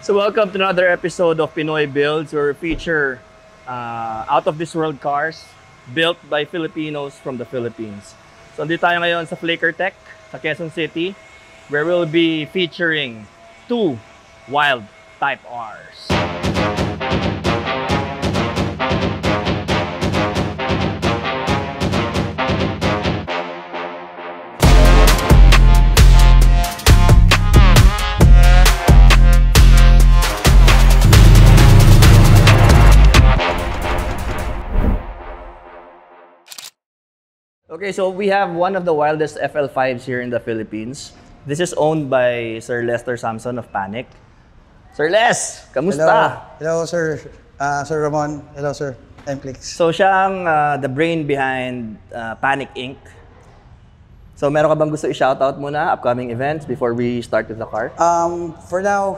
So welcome to another episode of Pinoy Builds, where we feature out-of-this-world cars built by Filipinos from the Philippines. So andito tayo ngayon sa Flaker Tech sa Quezon City, where we'll be featuring two wild Type Rs. Okay, so we have one of the wildest FL5s here in the Philippines. This is owned by Sir Lester Samson of Panic. Sir Les, kamusta? Hello sir. Sir Ramon. Hello, sir. I'm Clicks. So siya ang the brain behind Panic Inc. So meron ka bang gusto i-shoutout muna, upcoming events, before we start with the car? For now,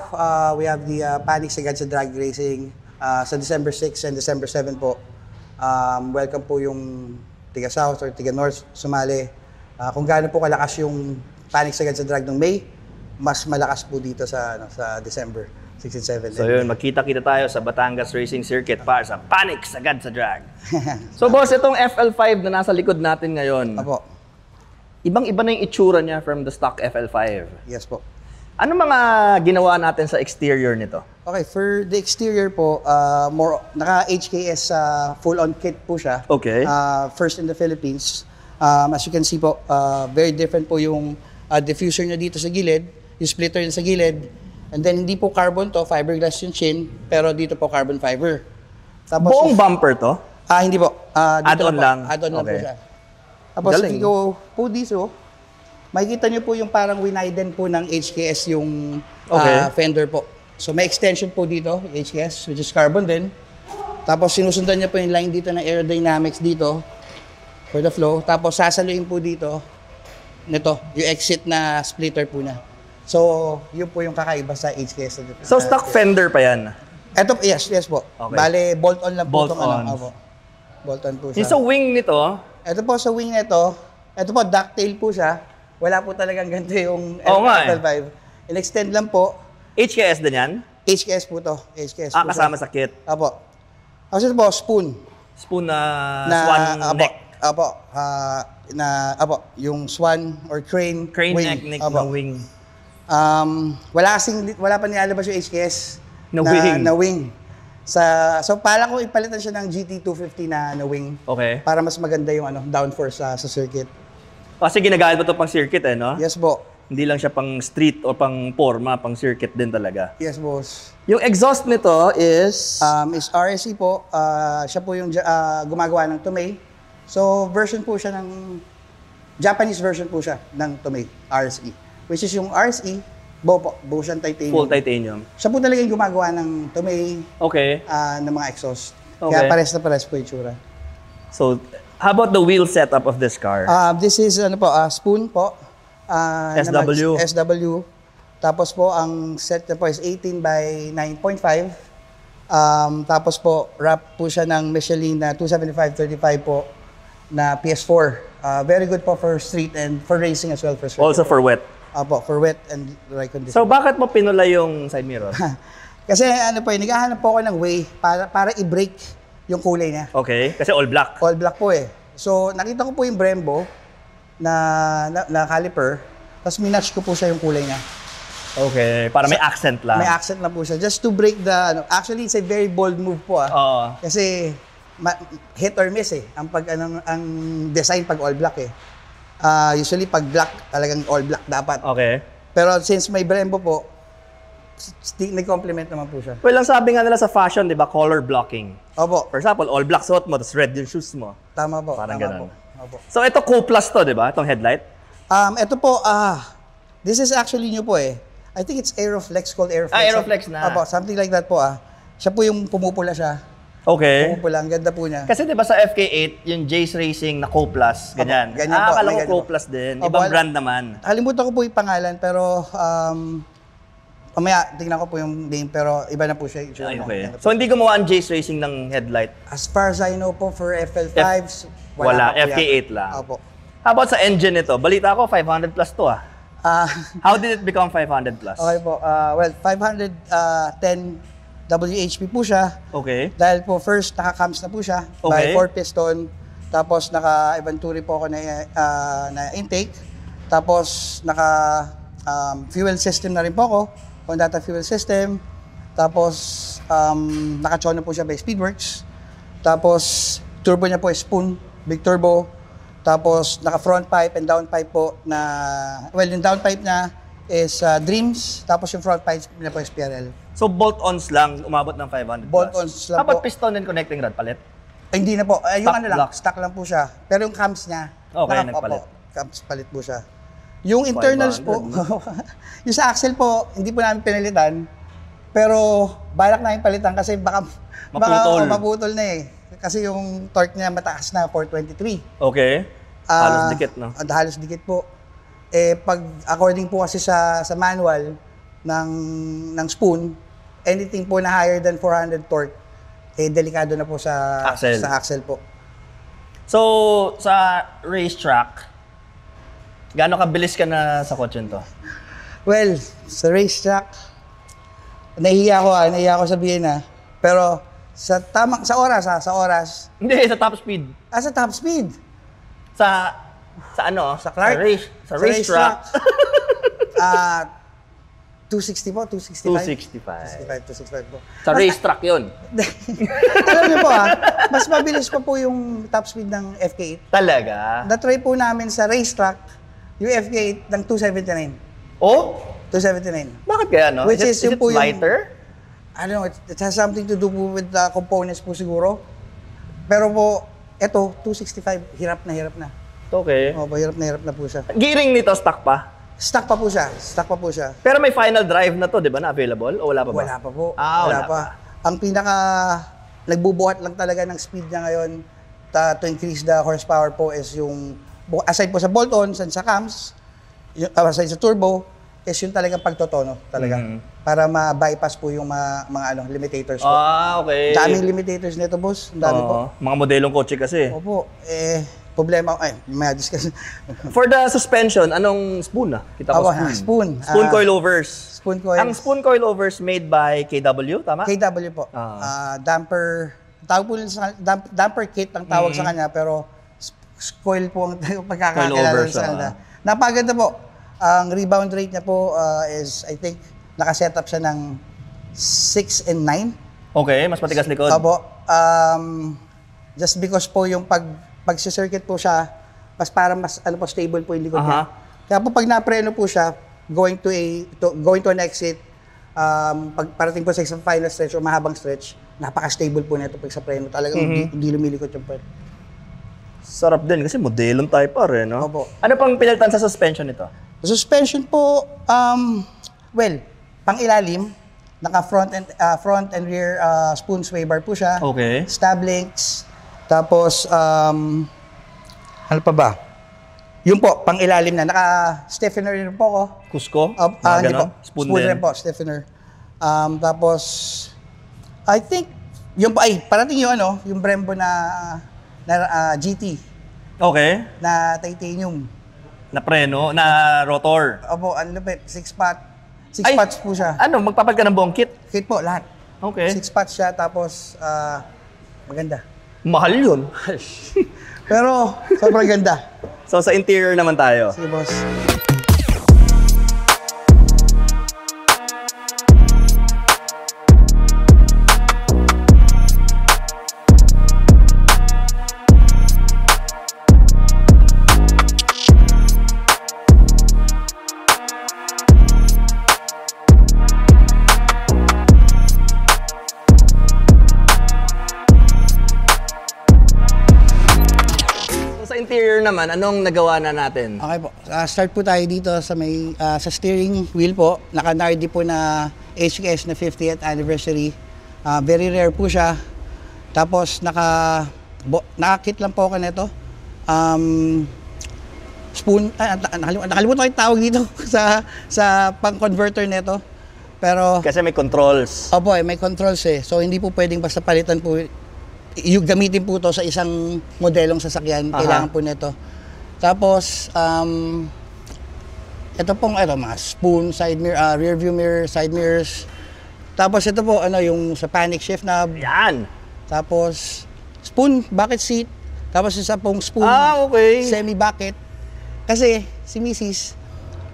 we have the Panic Sagad sa Drag Racing sa December 6 and December 7 po. Welcome po yung tiga South or tiga North sumali. Kung gaano po kalakas yung Panic Sagad sa Drag ng May, mas malakas po dito sa December 6 and 7. So yun, magkita-kita tayo sa Batangas Racing Circuit para sa Panic Sagad sa Drag. So boss, itong FL5 na nasa likod natin ngayon, Apo. ibang-iba na yung itsura niya from the stock FL5. Yes po. Ano mga ginawa natin sa exterior nito? Okay, for the exterior po, naka-HKS full-on kit po siya. Okay. First in the Philippines. As you can see po, very different po yung diffuser niya dito sa gilid, yung splitter niya sa gilid. And then hindi po carbon to, fiberglass yung chin, pero dito po carbon fiber. Tapos, Buong bumper to? hindi po. Add-on lang? Add-on lang po Okay. siya. Tapos Galing. if you go po dito, makikita niyo po yung parang winiden po ng HKS yung fender po. So may extension po dito, HKS, which is carbon din. Tapos sinusundan niya po yung line dito ng aerodynamics dito for the flow. Tapos sasaluin po dito nito, yung exit na splitter po niya. So yun po yung kakaiba sa HKS. So stock fender pa yan? Ito, yes po. Okay. Bale, bolt-on lang po. Bolt-on. Bolt-on po siya. Yung sa wing nito, Ito po sa wing nito, ito po ducktail po siya. Wala po talagang ganito yung FL5. In-extend lang po. HKS din yan? HKS po to. HKS po Kasama siya. sa kit. Apo. Kasi po, spoon. Spoon na swan neck. Apo. Yung swan or crane wing. Neck ng wing. Wala pa nilalabas yung HKS Na wing. So pala ko ipalitan siya ng GT250 na wing. Okay. Para mas maganda yung downforce sa circuit. Kasi ginagamit mo ito pang circuit no? Yes po. Hindi lang siya pang street o pang forma, pang circuit din talaga. Yes, boss. Yung exhaust nito is RSE po. Siya po yung gumagawa ng Tomei. So version po siya ng Japanese version po siya ng Tomei RSE. Which is yung RSE Boshan Titanium. Full titanium. Siya po talaga yung gumagawa ng Tomei Okay. ng mga exhaust. Okay. Kaya pares na pares po yung tsura. So, how about the wheel setup of this car? This is spoon po. SW. SW. Tapos po ang set na po is 18 by 9.5. Tapos po wrap po siya ng Michelin na 275/35 po na PS4. Very good po for street and for racing as well. Also for wet. For wet and dry condition. So, bakit mo pinula yung side mirror? Kasi naghahanap po ako ng way para i-break yung kulay niya. Okay, kasi all black. All black po eh. So, nakita ko po yung Brembo na caliper, tapos minatch ko po siya yung kulay niya. Okay, para may accent lang. May accent lang po siya. Just to break the, actually, it's a very bold move po Kasi, hit or miss eh. Ang design pag all black eh. Usually, pag black, talagang all black dapat. Okay. Pero since may Brembo po, nag-compliment naman po siya. Well, ang sabi nga nila sa fashion, di ba, color blocking. Opo. For example, all black suot mo, tapos red yung shoes mo. Tama po. Parang tama ganun. po. Opo. So, ito Co-Plus to, di ba? Itong headlight? Ito po, this is actually new po eh. I think it's Aeroflex, called Aeroflex. Aeroflex na. Opo, something like that po Siya po yung pumupula siya. Okay. Pumupula, ang ganda po niya. Kasi di ba sa FK8, yung Jace Racing na Co-Plus, ganyan. Opo, ganyan po, Akala may ko ganyan po. Co-Plus din. Opo, Ibang brand naman. Halimutan ko po yung pangalan, pero mamaya tingnan ko po yung name, pero iba na po siya. Ay, okay. So, hindi gumawa ang Jace Racing ng headlight? As far as I know po, for FL5s, Wala, pa po FK8 yan. lang. Opo. How about sa engine nito? Balita ko, 500 plus to How did it become 500 plus? Okay po. Well, 510 WHP po siya. Okay. Dahil po first naka-cams na po siya by 4 piston. Tapos naka-Eventuri po ako na intake. Tapos naka fuel system na rin po ako. Honda fuel system. Tapos naka-chono po siya by Speedworks. Tapos turbo niya po is Spoon, big turbo. Tapos naka-front pipe and down pipe po na, well, yung down pipe na is Dreams. Tapos yung front pipe niya po is PRL. So bolt-ons lang, umabot ng 500 plus? Bolt-ons lang Dapat po. piston and connecting rod palit? Hindi na po. Yung Stock ano lang, block. stock lang po siya. Pero yung cams niya, Okay, nagpalit. Cams palit po siya. Yung internals 500, po, yung sa axle po, hindi po namin pinalitan. Pero balak namin palitan kasi baka maputol na eh. Kasi yung torque niya mataas na, 423. Okay. Halos dikit, no? Halos dikit po. Eh, pag according po kasi sa manual ng Spoon, anything po na higher than 400 torque, eh, delikado na po sa axle po. So, sa racetrack, gaano kabilis ka na sa kotse to? Well, sa racetrack, nahihiya ako sabihin pero sa oras. Hindi, sa top speed. Sa top speed. Sa ano? Sa Clark? Sa racetrack. 260 po, 265. 265 po. Sa racetrack yun. Alam niyo po mas mabilis pa po yung top speed ng FK8. Talaga? Na-try po namin sa racetrack, yung FK8 ng 279. Oh? 279. Bakit kaya, no? Which is it yung lighter? I don't know, it has something to do with the components po siguro. Pero po, eto, 265, hirap na. Okay. Opo, hirap na po siya. Gearing nito, stock pa? Stock pa po siya. Pero may final drive na to, di ba, na available? O wala pa ba? Wala pa po. Wala pa. Ang pinaka, nagbubuhat lang talaga ng speed niya ngayon to increase the horsepower po is yung, aside po sa bolt-ons and sa cams, aside sa turbo, is yung talagang pagtotono talaga. Para ma-bypass po yung mga limitators po. Okay. Daming limitators nito, boss. Ang dami po. Mga modelong kotse kasi. Opo. Problema, may discuss. For the suspension, anong spoon Kita ko spoon. Spoon coilovers. Spoon coils. Ang spoon coilovers made by KW, tama? KW po. Damper, tawag po sa damper kit ang tawag sa kanya, pero coil po ang pagkakakilala sa kanya. Napaganda po. Ang rebound rate niya po is, I think, nakasetup siya ng 6 and 9. Okay, mas matigas likod. Opo. Just because po yung pag-circuit po siya, mas stable po yung likod niya. Kaya po pag napreno po siya, going to an exit, pag parating po sa isang final stretch o mahabang stretch, napaka-stable po nito pag sa preno. Talagang hindi lumilikot yung preno. Sarap din kasi modelong type R, no? Opo. Ano pang pinalitan sa suspension nito? Suspension po, well, pang-ilalim, front and rear spoon sway bar po siya. Okay. Stab links. Tapos, ano pa ba? Yung po, pang-ilalim na. Naka-stiffener rin po ako. Cusco? Hindi po. Spoon din. Rin po, stiffener. Tapos, I think, parating yung Brembo na GT. Okay. Na titanium. Na preno, na rotor. Opo, ang lupit. 6 spots po siya. Ano, magpapag ka ng buong kit? Kit po, lahat. Okay. 6 spots siya, tapos maganda. Mahal yun. Pero, sobrang ganda. So, sa interior naman tayo. Sige, boss. Sa interior naman, anong nagawa na natin? Okay po. Start po tayo dito sa sa steering wheel po. Naka-Nardi po na HKS na 50th anniversary. Very rare po siya. Tapos nakakit lang po ako nito. Spoon, nakalimutan ko yung tawag dito sa pang-converter nito. Pero Kasi may controls. opo, may controls So hindi po pwedeng basta palitan po. Yung gamitin po to sa isang modelong sasakyan, kailangan po nito. Tapos, ito pong mga spoon, side mirror, rear view mirror, side mirrors. Tapos ito po, yung sa panic shift knob. Yan. Tapos, spoon, bucket seat. Tapos isa pong spoon, okay. semi-bucket. Kasi, si Mrs.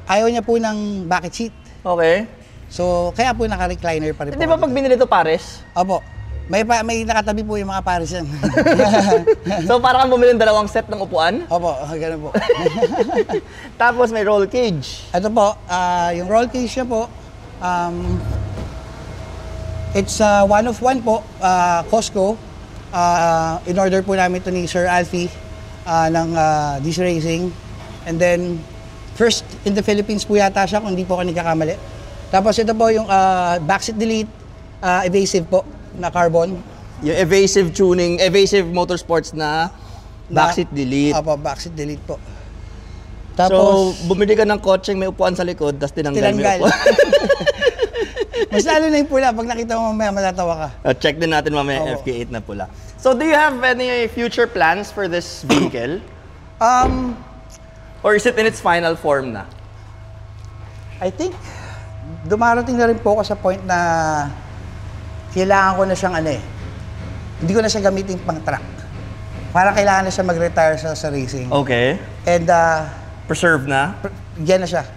ayaw niya po ng bucket seat. Okay. So, kaya po naka-recliner pa rin po. Di ba pag binili ito pares? Opo. May nakatabi po yung mga pares yan. So, parang kang bumili ng dalawang set ng upuan? Opo, ganun po. Tapos may roll cage. Ito po, yung roll cage niya po, it's one of one po, Costco. In-order po namin ito ni Sir Alfie ng DC Racing. And then, first in the Philippines po yata siya, kung hindi po ako nagkakamali. Tapos ito po yung backseat delete, evasive po, na carbon. Yung evasive tuning, evasive motorsports na backseat delete. Opo, backseat delete po. Tapos, so, bumili ka ng kotseng may upuan sa likod, tapos tinanggal mo yung upuan. Mas lalo na yung pula. Pag nakita mo mamaya, matatawa ka. Check din natin mamaya FK8 na pula. So, do you have any future plans for this vehicle? Or is it in its final form na? I think, dumarating na rin po ako sa point na kailangan ko na siyang hindi ko na siya gamitin pang truck. Parang kailangan na siya mag-retire sa racing. Okay. And, preserve na? Yan na siya.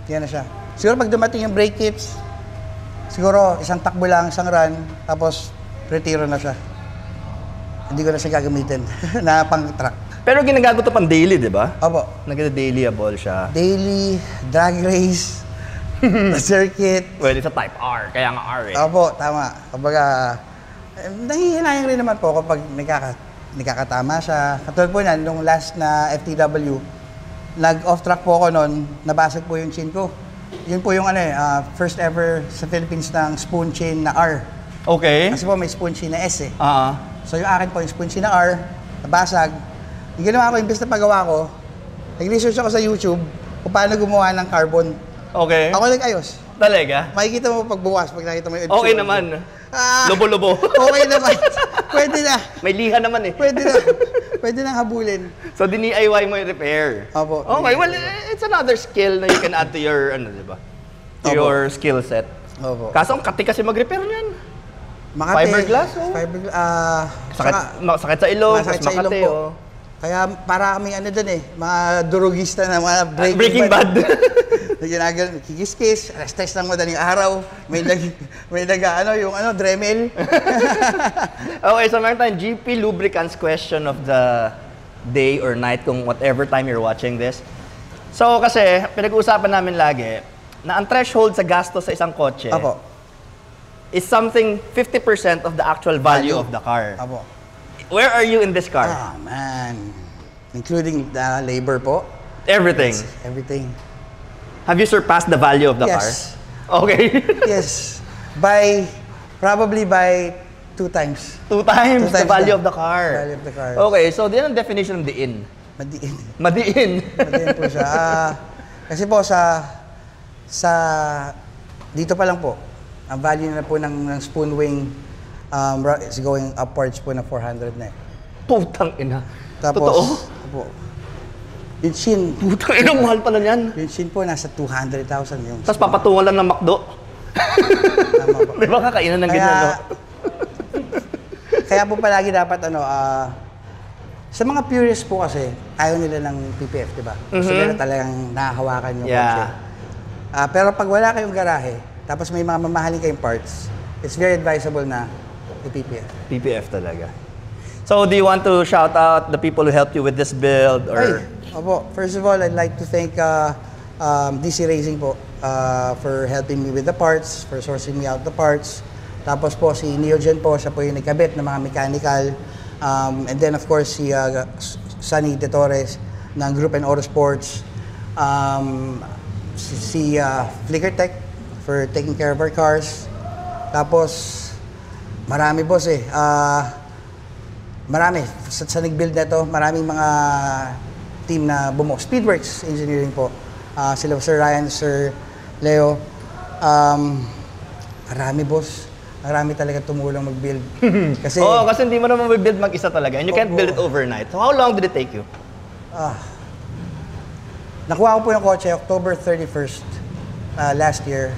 Yan na siya. Siguro pag dumating yung brake kits, siguro isang takbo lang, isang run, tapos retiro na siya. Hindi ko na siya gagamitin na pang truck. Pero ginagamit ito pang daily, di ba? Opo. Nag-dailyable siya. Daily, drag race, circuit. Well, it's a type R, kaya nga R eh. Opo, tama. Kumbaga, nahihinayang rin naman po kapag nakakatama siya. Katulad po yan, nung last na FTW, nag-off track po ako noon, nabasag po yung chin ko. Yun po yung first ever sa Philippines ng spoon chain na R. Okay. Kasi po may spoon chain na S eh. Uh-huh. So yung akin po, yung spoon chain na R, nabasag. Yung ginawa ko, imbes na pagawa ko, nag-research ako sa YouTube kung paano gumawa ng carbon. Okay. Ako nag-ayos. Talaga? Makikita mo pagbukas pag nakita mo yung okay naman. Lobo-lobo. Okay naman. Pwede na. May liha naman eh. Pwede na. Pwede na habulin. So, DIY mo yung repair. Opo. Okay, well, it's another skill na you can add to your, di ba? To your skill set. Opo. Kaso, ang kati kasi mag-repair niyan. Makati. Fiberglass, oh. Sakit sa ilong, sakit sa ilong po. Kaya para kami dun mga durugista na mga Breaking Bad. Kikis-kis, alas-tres ng madaling araw, may yung Dremel. Okay, so meron tayong GP Lubricants question of the day or night, kung whatever time you're watching this. So kasi, pinag-uusapan namin lagi, na ang threshold sa gastos sa isang kotse is something 50% of the actual value of the car. Apo. Where are you in this car? Ah, man. Including the labor po. Everything. Everything. Have you surpassed the value of the car? Okay. Yes. Probably by 2 times. 2 times the value of the car. Value of the car. Okay, so din ang definition ng diin. Madiin. Madiin. Madiin po siya. Kasi po sa dito pa lang po, ang value na po ng spoon wing is going upwards po na 400 na eh. Putang ina. Tapos, totoo? Po, yung chin. Putang ina, mahal pala niyan. Yung chin po, nasa 200,000 yung. Tapos papatungan lang ng McDo. Tama po. Di ba kakainan ng ganyan, no? Kaya po palagi dapat, sa mga purists po kasi, ayaw nila ng PPF, di ba? Gusto nila talagang nakahawakan yung kotse. Pero pag wala kayong garahe, tapos may mga mamahalin kayong parts, it's very advisable na PPF. PPF talaga. So, do you want to shout out the people who helped you with this build? Or? Opo. First of all, I'd like to thank DC Racing po for helping me with the parts, for sourcing me out the parts. Tapos po si Neogen po, siya po yung nagkabit ng mga mechanical. And then of course si Sunny De Torres ng Group and Autosports. Si Flicker Tech for taking care of our cars. Tapos marami boss marami sa nag-build na to, maraming mga team na bumuo. Speedworks Engineering po. Sila Sir Ryan, Sir Leo. Marami boss. Marami talaga tumulong mag-build. Kasi kasi hindi mo naman mag-build mag-isa talaga and you can't build it overnight. So how long did it take you? Nakuha ko po yung kotse October 31st last year.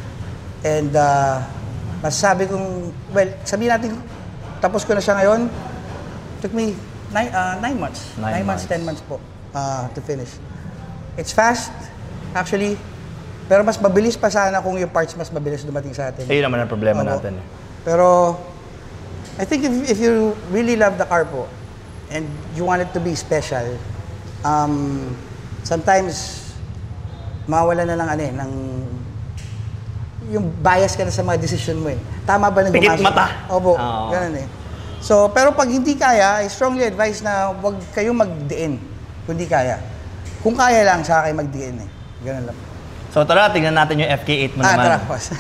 And masasabi kong, well, sabihin natin, tapos ko na siya ngayon. Took me 9 months. 9 months, 10 months po to finish. It's fast, actually. Pero mas mabilis pa sana kung yung parts mas mabilis dumating sa atin. Ayun naman ang problema natin. Pero, I think if you really love the car po, and you want it to be special, sometimes, mawala na ng yung bias ka na sa mga decision mo eh. Tama ba na Pikit mata. Opo, ganun eh. So, pero pag hindi kaya, I strongly advise na huwag kayong magdiin kung hindi kaya. Kung kaya lang, saka kayo magdiin eh. Ganun lang. So tara, tingnan natin yung FK8 mo naman. Tara, boss.